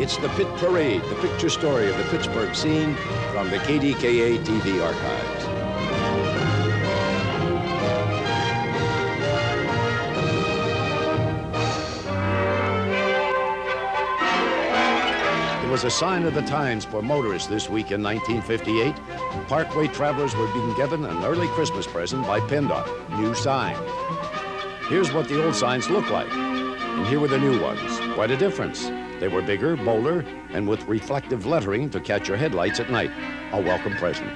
It's the Pit Parade, the picture story of the Pittsburgh scene from the KDKA TV archives. It was a sign of the times for motorists this week in 1958. Parkway travelers were being given an early Christmas present by PennDOT, new signs. Here's what the old signs looked like, and here were the new ones. Quite a difference. They were bigger, bolder, and with reflective lettering to catch your headlights at night. A welcome present.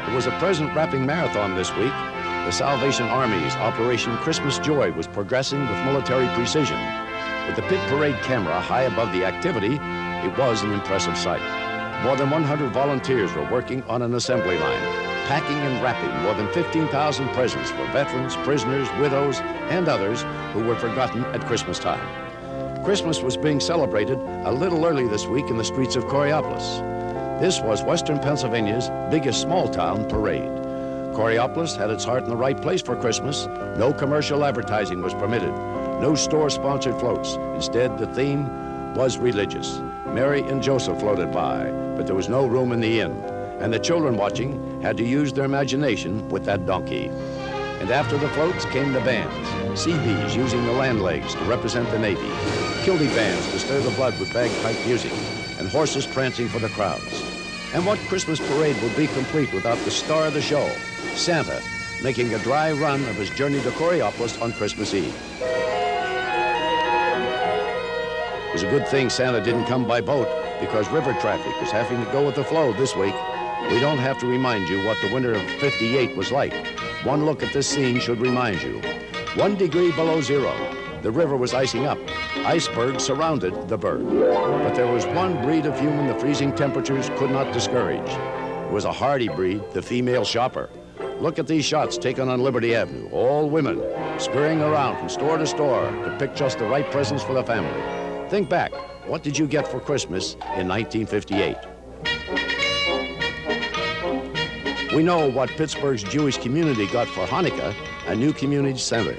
It was a present wrapping marathon this week. The Salvation Army's Operation Christmas Joy was progressing with military precision. With the Pit Parade camera high above the activity, it was an impressive sight. More than 100 volunteers were working on an assembly line, packing and wrapping more than 15,000 presents for veterans, prisoners, widows, and others who were forgotten at Christmas time. Christmas was being celebrated a little early this week in the streets of Coraopolis. This was Western Pennsylvania's biggest small-town parade. Coraopolis had its heart in the right place for Christmas. No commercial advertising was permitted. No store-sponsored floats. Instead, the theme was religious. Mary and Joseph floated by, but there was no room in the inn, and the children watching had to use their imagination with that donkey. And after the floats came the bands, Seabees using the land legs to represent the Navy, kiltie bands to stir the blood with bagpipe music, and horses prancing for the crowds. And what Christmas parade would be complete without the star of the show, Santa, making a dry run of his journey to Coraopolis on Christmas Eve. It was a good thing Santa didn't come by boat, because river traffic is having to go with the flow this week. We don't have to remind you what the winter of '58 was like. One look at this scene should remind you. 1 degree below zero. The river was icing up. Icebergs surrounded the berg. But there was one breed of human the freezing temperatures could not discourage. It was a hardy breed, the female shopper. Look at these shots taken on Liberty Avenue. All women scurrying around from store to store to pick just the right presents for the family. Think back. What did you get for Christmas in 1958? We know what Pittsburgh's Jewish community got for Hanukkah, a new community center.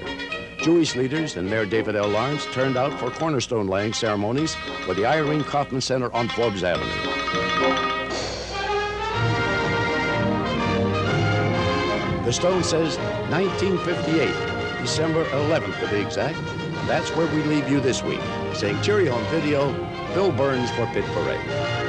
Jewish leaders and Mayor David L. Lawrence turned out for cornerstone laying ceremonies for the Irene Kaufman Center on Forbes Avenue. The stone says 1958, December 11th to be exact. That's where we leave you this week. Saying cheerio on video, Bill Burns for Pit Parade.